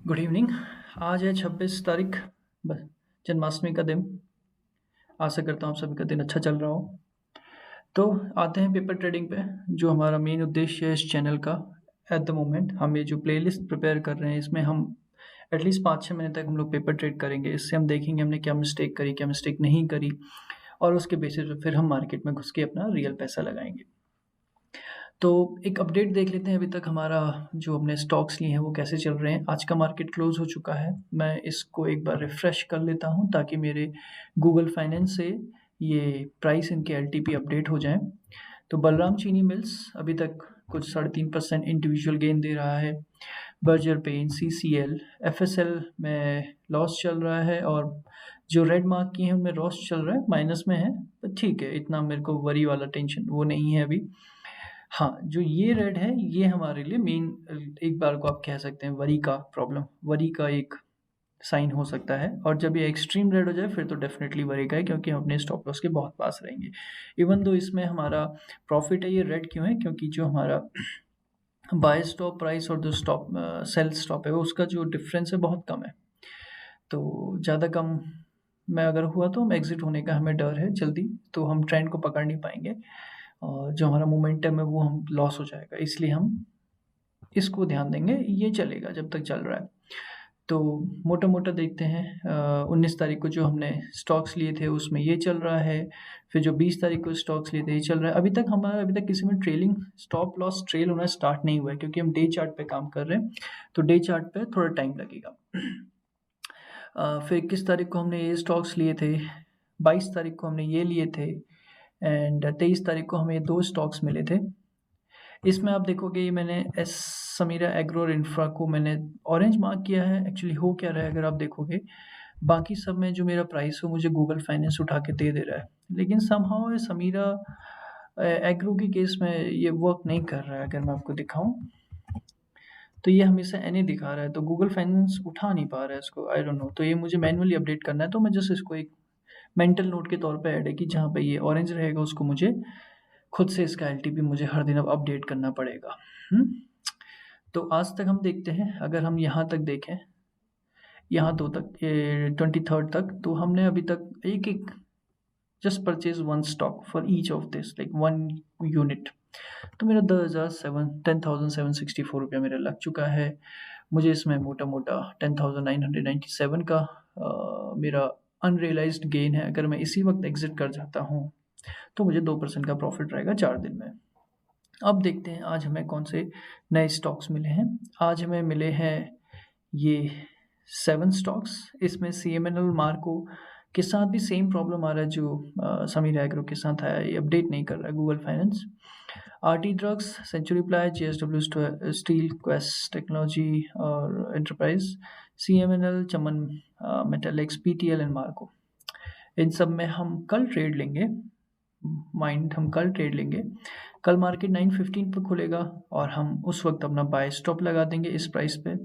Good evening. आज है 26 तारीख, जन्माष्टमी का दिन। आशा करता हूँ आप सभी का दिन अच्छा चल रहा हो। तो आते हैं पेपर ट्रेडिंग पे, जो हमारा मेन उद्देश्य है इस चैनल का। एट द मोमेंट हम ये जो प्लेलिस्ट प्रिपेयर कर रहे हैं, इसमें हम एटलीस्ट 5-6 महीने तक हम लोग पेपर ट्रेड करेंगे। इससे हम देखेंगे हमने क्या मिस्टेक करी, क्या मिस्टेक नहीं करी, और उसके बेसिस पे फिर हम मार्केट में घुस के अपना रियल पैसा लगाएंगे। तो एक अपडेट देख लेते हैं अभी तक हमारा जो हमने स्टॉक्स लिए हैं वो कैसे चल रहे हैं। आज का मार्केट क्लोज हो चुका है। मैं इसको एक बार रिफ्रेश कर लेता हूँ ताकि मेरे गूगल फाइनेंस से ये प्राइस इनके एलटीपी अपडेट हो जाएं। तो बलराम चीनी मिल्स अभी तक कुछ 3.5% इंडिविजुअल गेन दे रहा है। बर्जर पेन, सीसीएल, एफएसएल में लॉस चल रहा है, और जो रेड मार्क की हैं उनमें लॉस चल रहा है, माइनस में है। पर ठीक है, इतना मेरे को वरी वाला टेंशन वो नहीं है अभी। हाँ, जो ये रेड है ये हमारे लिए मेन एक बार को आप कह सकते हैं वरी का प्रॉब्लम, वरी का एक साइन हो सकता है। और जब ये एक्सट्रीम रेड हो जाए फिर तो डेफिनेटली वरी का है, क्योंकि हम अपने स्टॉप लॉस के बहुत पास रहेंगे। इवन दो इसमें हमारा प्रॉफिट है, ये रेड क्यों है? क्योंकि जो हमारा बाय स्टॉप प्राइस और जो स्टॉप सेल स्टॉप है वो उसका जो डिफरेंस है बहुत कम है। तो ज़्यादा कम में अगर हुआ तो हम एग्जिट होने का हमें डर है जल्दी, तो हम ट्रेंड को पकड़ नहीं पाएंगे और जो हमारा मोमेंटम है वो हम लॉस हो जाएगा। इसलिए हम इसको ध्यान देंगे, ये चलेगा जब तक चल रहा है। तो मोटा-मोटा देखते हैं 19 तारीख को जो हमने स्टॉक्स लिए थे उसमें ये चल रहा है। फिर जो 20 तारीख को स्टॉक्स लिए थे ये चल रहा है। अभी तक किसी में ट्रेलिंग स्टॉप लॉस ट्रेल होना स्टार्ट नहीं हुआ है, क्योंकि हम डे चार्ट पे काम कर रहे हैं। तो डे चार्ट पे थोड़ा टाइम लगेगा। फिर 21 तारीख को हमने ये स्टॉक्स लिए थे, 22 तारीख को हमने ये लिए थे, एंड 23 तारीख को हमें 2 स्टॉक्स मिले थे। इसमें आप देखोगे ये मैंने एस समीरा एग्रो और इंफ्रा को मैंने ऑरेंज मार्क किया है। एक्चुअली हो क्या रहा है अगर आप देखोगे, बाकी सब में जो मेरा प्राइस है मुझे गूगल फाइनेंस उठा के दे रहा है, लेकिन समहाउ ये समीरा एग्रो के केस में ये वर्क नहीं कर रहा है। अगर मैं आपको दिखाऊं तो ये हमेशा एनए दिखा रहा है, तो गूगल फाइनेंस उठा नहीं पा रहा है इसको, आई डोंट नो। तो ये मुझे मैनुअली अपडेट करना है, तो मैं जस्ट इसको एक मेंटल नोट के तौर पे ऐड है कि जहाँ पे ये ऑरेंज रहेगा उसको मुझे खुद से इसका एलटीपी मुझे हर दिन अब अपडेट करना पड़ेगा। तो आज तक हम देखते हैं, अगर हम यहाँ तक देखें, यहाँ दो तक 23rd तक, तो हमने अभी तक एक एक just purchase one stock for each of this like one unit. तो मेरा 10,764 रुपया मेरा लग चुका है। मुझे इसमें मोटा मोटा 10,997 का मेरा अनरियलाइज्ड गेन है। अगर मैं इसी वक्त एग्जिट कर जाता हूँ तो मुझे 2% का प्रॉफिट रहेगा 4 दिन में। अब देखते हैं आज हमें कौन से नए स्टॉक्स मिले हैं। आज हमें मिले हैं ये 7 स्टॉक्स। इसमें सीएमएनएल मार्को के साथ भी सेम प्रॉब्लम आ रहा है जो समीर एग्रो के साथ आया, ये अपडेट नहीं कर रहा है Google Finance. RT Drugs, Century Ply, JSW Steel, Quest Technology और Enterprise, CMNL, Chaman Metallics, PTL and Marco. इन सब में हम कल ट्रेड लेंगे। हम कल ट्रेड लेंगे। कल मार्केट 9:15 पे खुलेगा और हम उस वक्त अपना बाय स्टॉप लगा देंगे इस प्राइस पे,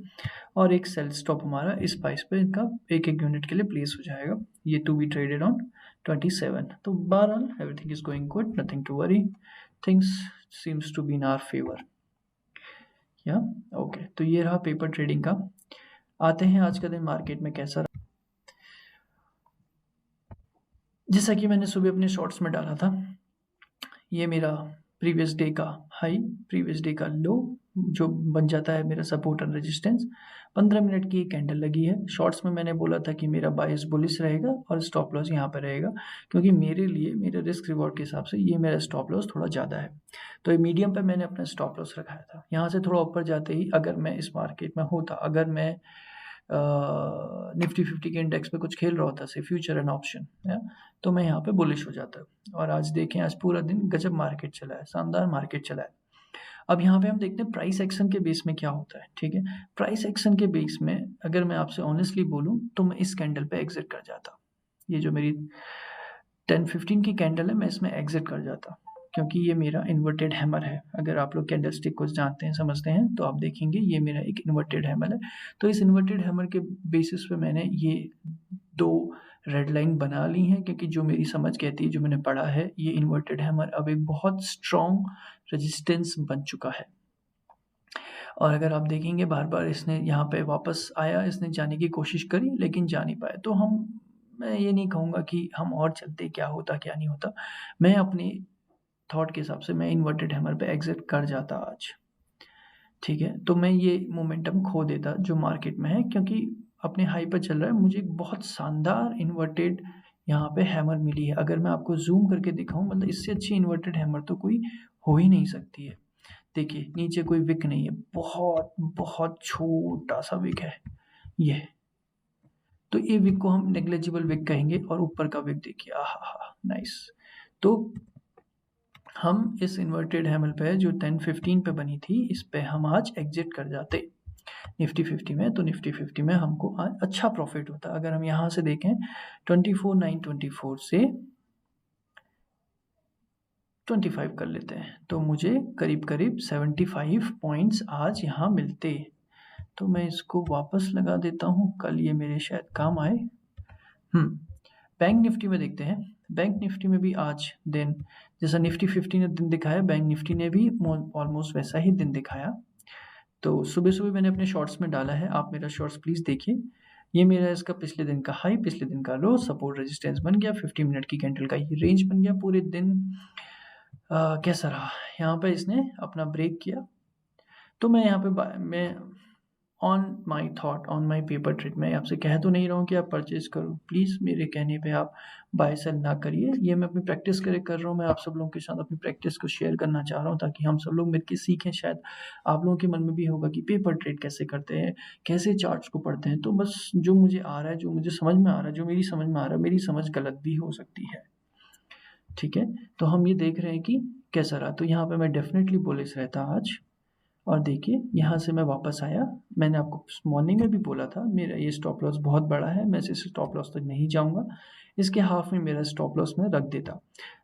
और एक सेल स्टॉप हमारा इस प्राइस पे इनका एक एक यूनिट के लिए प्लेस हो जाएगा। ये टू बी ट्रेडेड ऑन 27। तो बहरहाल everything is going good, nothing to worry, things seems to be in our favour. या ओके, तो ये रहा पेपर ट्रेडिंग का। आते हैं आज का दिन मार्केट में कैसा रहा। जैसा कि मैंने सुबह अपने शॉर्ट्स में डाला था, ये मेरा प्रीवियस डे का हाई, प्रीवियस डे का लो, जो बन जाता है मेरा सपोर्ट एंड रेजिस्टेंस। 15 मिनट की कैंडल लगी है। शॉर्ट्स में मैंने बोला था कि मेरा बायस बुलिश रहेगा और स्टॉप लॉस यहाँ पर रहेगा, क्योंकि मेरे लिए मेरे रिस्क रिवॉर्ड के हिसाब से ये मेरा स्टॉप लॉस थोड़ा ज़्यादा है। तो ये मीडियम पे मैंने अपना स्टॉप लॉस रखाया था। यहाँ से थोड़ा ऊपर जाते ही अगर मैं इस मार्केट में होता, अगर मैं निफ्टी 50 के इंडेक्स पे कुछ खेल रहा होता से फ्यूचर एंड ऑप्शन, तो मैं यहाँ पे बुलिश हो जाता। और आज देखें, आज पूरा दिन गजब मार्केट चला है, शानदार मार्केट चला है। अब यहाँ पे हम देखते हैं प्राइस एक्शन के बेस में क्या होता है। ठीक है, प्राइस एक्शन के बेस में अगर मैं आपसे ऑनेस्टली बोलूँ तो मैं इस कैंडल पे एग्जिट कर जाता। ये जो मेरी 10:15 की कैंडल है, मैं इसमें एग्जिट कर जाता, क्योंकि ये मेरा इन्वर्टेड हैमर है। अगर आप लोग कैंडलस्टिक को जानते हैं, समझते हैं, तो आप देखेंगे ये मेरा एक इन्वर्टेड हैमर है। तो इस इन्वर्टेड हैमर के बेसिस पे मैंने ये 2 रेड लाइन बना ली हैं, क्योंकि जो मेरी समझ कहती है, जो मैंने पढ़ा है, ये इन्वर्टेड हैमर अब एक बहुत स्ट्रॉन्ग रेजिस्टेंस बन चुका है। और अगर आप देखेंगे बार-बार इसने यहाँ पे वापस आया, इसने जाने की कोशिश करी लेकिन जा नहीं पाया। तो मैं ये नहीं कहूँगा कि हम और चलते, क्या होता, क्या नहीं होता। मैं अपनी थॉट के हिसाब से मैं इन्वर्टेड हैमर पे एग्ज़िट कर जाता आज, ठीक है? तो मैं ये मोमेंटम खो देता जो मार्केट में है, क्योंकि अपने हाई पे चल रहा है। मुझे एक बहुत शानदार इन्वर्टेड यहाँ पे हैमर मिली है। अगर मैं आपको ज़ूम करके दिखाऊँ, मतलब इससे अच्छी इन्वर्टेड हैमर तो कोई हो ही नहीं सकती है। देखिए, नीचे कोई विक नहीं है, बहुत, बहुत छोटा-सा विक है, ये। तो ये विक को हम नेग्लिजिबल विक कहेंगे और ऊपर का विक देखिए, आहाहा! नाइस। तो हम इस इन्वर्टेड हैमर पे जो 10-15 पे बनी थी, इस पे हम आज एग्ज़िट कर जाते निफ्टी 50 में। तो निफ्टी 50 में हमको आज अच्छा प्रॉफ़िट होता। अगर हम यहाँ से देखें 24,924 से 25 कर लेते हैं, तो मुझे करीब-करीब 75 पॉइंट्स आज यहाँ मिलते। तो मैं इसको वापस लगा देता हूँ, कल ये मेरे शायद काम आए। बैंक निफ्टी में देखते हैं। बैंक निफ्टी में भी आज दिन जैसा निफ्टी 50 ने दिन दिखाया, बैंक निफ्टी ने भी ऑलमोस्ट वैसा ही दिन दिखाया। तो सुबह-सुबह मैंने अपने शॉर्ट्स में डाला है, आप मेरा शॉर्ट्स प्लीज़ देखिए। ये मेरा इसका पिछले दिन का हाई, पिछले दिन का लो, सपोर्ट रेजिस्टेंस बन गया, 50 मिनट की कैंडल का ये रेंज बन गया। पूरे दिन कैसा रहा? यहाँ पे इसने अपना ब्रेक किया। तो मैं यहाँ पे मैं on my thought, on my paper trade, मैं आपसे कह तो नहीं रहा हूँ कि आप परचेज़ करो। प्लीज़ मेरे कहने पे आप बाय सेल ना करिए। ये मैं अपनी प्रैक्टिस कर रहा हूँ। मैं आप सब लोगों के साथ अपनी प्रैक्टिस को शेयर करना चाह रहा हूँ, ताकि हम सब लोग मिलके सीखें। शायद आप लोगों के मन में भी होगा कि पेपर ट्रेड कैसे करते हैं, कैसे चार्ट्स को पढ़ते हैं। तो बस जो मुझे आ रहा है, जो मुझे समझ में आ रहा है, जो मेरी समझ में आ रहा है, मेरी समझ गलत भी हो सकती है। ठीक है? तो हम ये देख रहे हैं कि कैसा रहा। तो यहाँ पे मैं डेफ़िनेटली बुलिश रहता आज। और देखिए, यहाँ से मैं वापस आया। मैंने आपको मॉर्निंग में भी बोला था, मेरा ये स्टॉप लॉस बहुत बड़ा है, मैं इस स्टॉप लॉस तक नहीं जाऊँगा। इसके हाफ में मेरा स्टॉप लॉस मैं रख देता।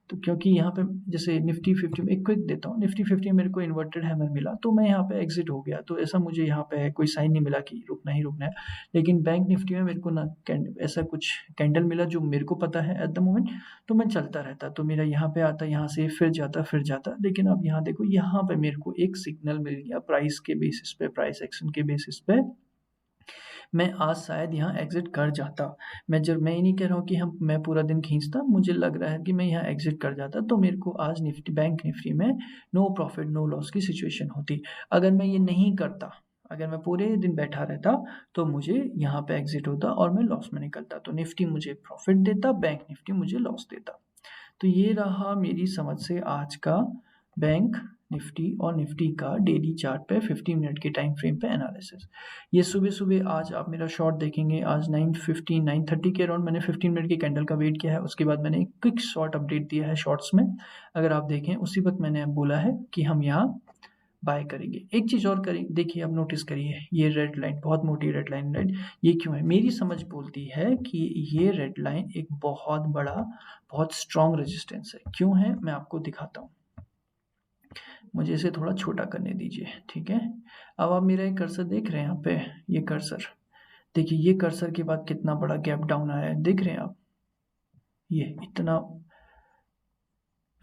तो क्योंकि यहाँ पे जैसे निफ्टी 50 में एक क्विक देता हूँ, निफ्टी 50 में मेरे को इन्वर्टेड हैमर मिला, तो मैं यहाँ पे एग्ज़िट हो गया। तो ऐसा मुझे यहाँ पे कोई साइन नहीं मिला कि रुकना ही रुकना है। लेकिन बैंक निफ्टी में मेरे को ना ऐसा कुछ कैंडल मिला जो मेरे को पता है एट द मोमेंट, तो मैं चलता रहता। तो मेरा यहाँ पे आता, यहाँ से फिर जाता, फिर जाता। लेकिन अब यहाँ देखो, यहाँ पे मेरे को एक सिग्नल मिल गया प्राइस के बेसिस पे, प्राइस एक्शन के बेसिस पे। मैं आज शायद यहाँ एग्ज़िट कर जाता। मैं ये नहीं कह रहा हूँ कि मैं पूरा दिन खींचता, मुझे लग रहा है कि मैं यहाँ एग्ज़िट कर जाता, तो मेरे को आज बैंक निफ्टी में नो प्रॉफ़िट नो लॉस की सिचुएशन होती। अगर मैं ये नहीं करता, अगर मैं पूरे दिन बैठा रहता, तो मुझे यहाँ पे एग्ज़िट होता और मैं लॉस में निकलता। तो निफ्टी मुझे प्रॉफ़िट देता, बैंक निफ्टी मुझे लॉस देता। तो ये रहा मेरी समझ से आज का बैंक निफ्टी और निफ्टी का डेली चार्ट पे 15 मिनट के टाइम फ्रेम पे एनालिसिस। ये सुबह-सुबह आज आप मेरा शॉर्ट देखेंगे, आज 9:15 9:30 के अराउंड मैंने 15 मिनट की कैंडल का वेट किया है। उसके बाद मैंने एक क्विक शॉर्ट अपडेट दिया है शॉर्ट्स में। अगर आप देखें, उसी वक़्त मैंने बोला है कि हम यहाँ बाय करेंगे। एक चीज़ और करें, देखिए, अब नोटिस करिए, ये रेड लाइन, बहुत मोटी रेड लाइन, राइट? ये क्यों है? मेरी समझ बोलती है कि ये रेड लाइन एक बहुत बड़ा, बहुत स्ट्रॉन्ग रेजिस्टेंस है। क्यों है? मैं आपको दिखाता हूँ। मुझे इसे थोड़ा छोटा करने दीजिए, ठीक है? अब आप मेरा ये कर्सर देख रहे हैं यहाँ पे, ये कर्सर। देखिए, ये कर्सर के बाद कितना बड़ा गैप डाउन आया है, देख रहे हैं आप? ये इतना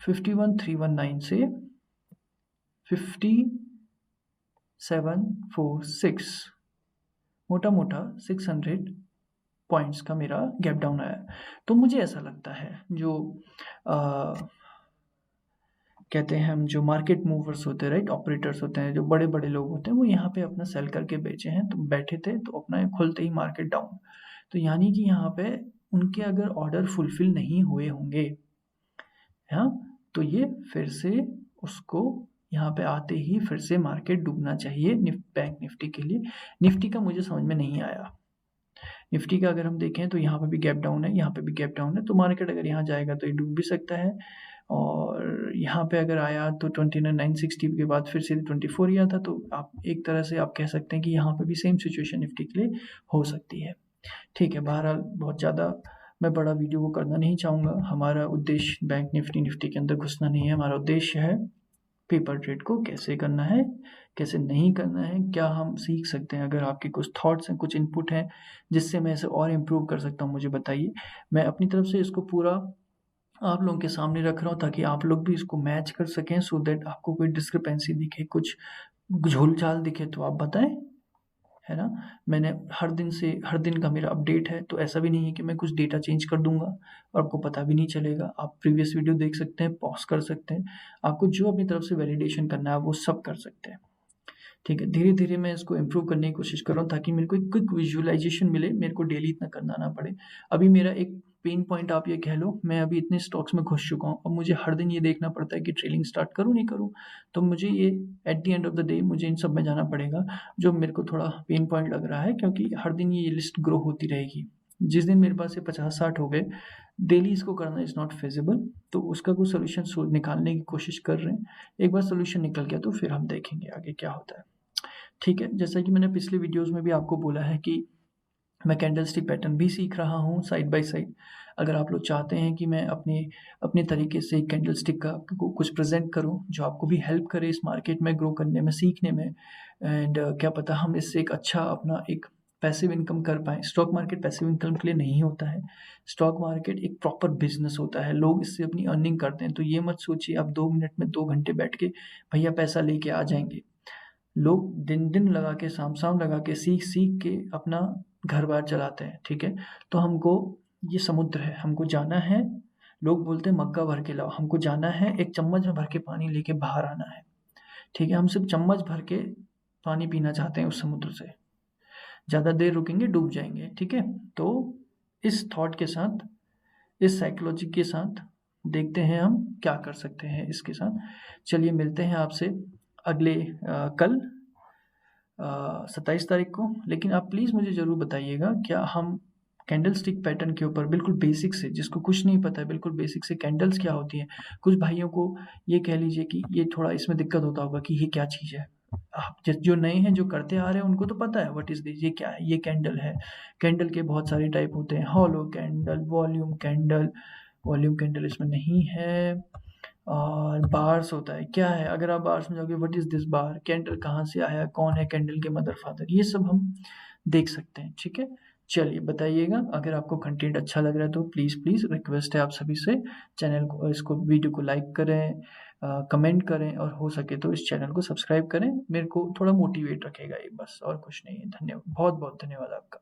51,319 से 57,406, मोटा-मोटा 600 पॉइंट्स का मेरा गैप डाउन आया है। तो मुझे ऐसा लगता है, जो कहते हैं हम, जो मार्केट मूवर्स होते हैं, राइट, ऑपरेटर्स होते हैं, जो बड़े-बड़े लोग होते हैं, वो यहाँ पे अपना सेल करके बेचे हैं, तो बैठे थे, तो अपना खुलते ही मार्केट डाउन। तो यानी कि यहाँ पे उनके अगर ऑर्डर फुलफिल नहीं हुए होंगे, हाँ, तो ये फिर से उसको यहाँ पे आते ही फिर से मार्केट डूबना चाहिए बैंक निफ्टी के लिए। निफ्टी का मुझे समझ में नहीं आया। निफ्टी का अगर हम देखें तो यहाँ पे भी गैप डाउन है, यहाँ पे भी गैप डाउन है, तो मार्केट अगर यहाँ जाएगा तो ये डूब भी सकता है। और यहाँ पे अगर आया तो 29,960 के बाद फिर से 24 ही आता, तो आप एक तरह से आप कह सकते हैं कि यहाँ पे भी सेम सिचुएशन निफ्टी के लिए हो सकती है। ठीक है, बहरहाल बहुत ज़्यादा मैं बड़ा वीडियो को करना नहीं चाहूँगा। हमारा उद्देश्य बैंक निफ्टी के अंदर घुसना नहीं है। हमारा उद्देश्य है पेपर ट्रेड को कैसे करना है, कैसे नहीं करना है, क्या हम सीख सकते हैं। अगर आपके कुछ थॉट्स हैं, कुछ इनपुट हैं, जिससे मैं इसे और इम्प्रूव कर सकता हूँ, मुझे बताइए। मैं अपनी तरफ से इसको पूरा आप लोगों के सामने रख रहा हूँ, ताकि आप लोग भी इसको मैच कर सकें, सो दैट आपको कोई डिस्क्रिपेंसी दिखे, कुछ झोल-झाल दिखे तो आप बताएँ, है ना? मैंने हर दिन का मेरा अपडेट है, तो ऐसा भी नहीं है कि मैं कुछ डेटा चेंज कर दूँगा और आपको पता भी नहीं चलेगा। आप प्रीवियस वीडियो देख सकते हैं, पॉज़ कर सकते हैं। आपको जो अपनी तरफ से वैलिडेशन करना है, आप वो सब कर सकते हैं। ठीक है, धीरे-धीरे मैं इसको इम्प्रूव करने की कोशिश कर रहा हूँ ताकि मेरे को एक क्विक विज़ुअलाइज़ेशन मिले, मेरे को डेली इतना करना ना पड़े। अभी मेरा एक पेन पॉइंट आप ये कह लो, मैं अभी इतने स्टॉक्स में घुस चुका हूँ, अब मुझे हर दिन ये देखना पड़ता है कि ट्रेडिंग स्टार्ट करूँ, नहीं करूँ? तो मुझे ये at the end of the day मुझे इन सब में जाना पड़ेगा, जो मेरे को थोड़ा पेन पॉइंट लग रहा है क्योंकि हर दिन ये लिस्ट ग्रो होती रहेगी। जिस दिन मेरे पास ये 50-60 हो गए, डेली इसको करना इज़ नॉट फ़िज़िबल, तो उसका कोई सॉल्यूशन निकालने की कोशिश कर रहे हैं। एक बार सॉल्यूशन निकल गया तो फिर हम देखेंगे आगे क्या होता है। ठीक है, जैसा कि मैंने पिछले वीडियोज़ में भी आपको बोला है कि मैं कैंडलस्टिक पैटर्न भी सीख रहा हूँ साइड बाय साइड। अगर आप लोग चाहते हैं कि मैं अपने अपने तरीके से कैंडलस्टिक का आपको कुछ प्रेज़ेंट करूँ, जो आपको भी हेल्प करे इस मार्केट में ग्रो करने में, सीखने में एंड क्या पता हम इससे एक अच्छा अपना एक पैसिव इनकम कर पाएँ। स्टॉक मार्केट पैसिव इनकम के लिए नहीं होता है। स्टॉक मार्केट एक प्रॉपर बिज़नेस होता है, लोग इससे अपनी अर्निंग करते हैं। तो ये मत सोचिए आप 2 मिनट में 2 घंटे बैठ के भैया पैसा लेके आ जाएँगे। लोग दिन-दिन लगा के, शाम-शाम लगा के, सीख-सीख के अपना घर-बार चलाते हैं, ठीक है? तो हमको ये समुद्र है, हमको जाना है, लोग बोलते हैं मग्गा भर के लाओ, हमको जाना है, एक चम्मच में भर के पानी लेके बाहर आना है, ठीक है? हम सिर्फ़ चम्मच भर के पानी पीना चाहते हैं उस समुद्र से। ज़्यादा देर रुकेंगे, डूब जाएँगे, ठीक है? तो इस थॉट के साथ, इस साइकोलॉजी के साथ देखते हैं हम क्या कर सकते हैं इसके साथ। चलिए मिलते हैं आपसे अगले कल 27 तारीख को। लेकिन आप प्लीज़ मुझे ज़रूर बताइएगा क्या हम कैंडलस्टिक पैटर्न के ऊपर बिल्कुल बेसिक से, जिसको कुछ नहीं पता है, बिल्कुल बेसिक से कैंडल्स क्या होती हैं। कुछ भाइयों को ये कह लीजिए कि ये थोड़ा इसमें दिक्कत होता होगा कि ये क्या चीज़ है। आप जो नए हैं, जो करते आ रहे हैं, उनको तो पता है व्हाट इज़ दिस, ये क्या है, ये कैंडल है। कैंडल के बहुत सारे टाइप होते हैं, हॉलो कैंडल, वॉल्यूम कैंडल इसमें नहीं है। और बार्स होता है, क्या है? अगर आप बार्स में जाओगे, what is this bar? Candle कहाँ से आया? कौन है कैंडल के मदर फादर? ये सब हम देख सकते हैं, ठीक है? चलिए बताइएगा, अगर आपको कंटेंट अच्छा लग रहा है तो प्लीज़ रिक्वेस्ट है आप सभी से, चैनल को, इसको, वीडियो को लाइक करें, कमेंट करें और हो सके तो इस चैनल को सब्सक्राइब करें। मेरे को थोड़ा मोटिवेट रखेगा ये, बस और कुछ नहीं है। बहुत-बहुत धन्यवाद आपका।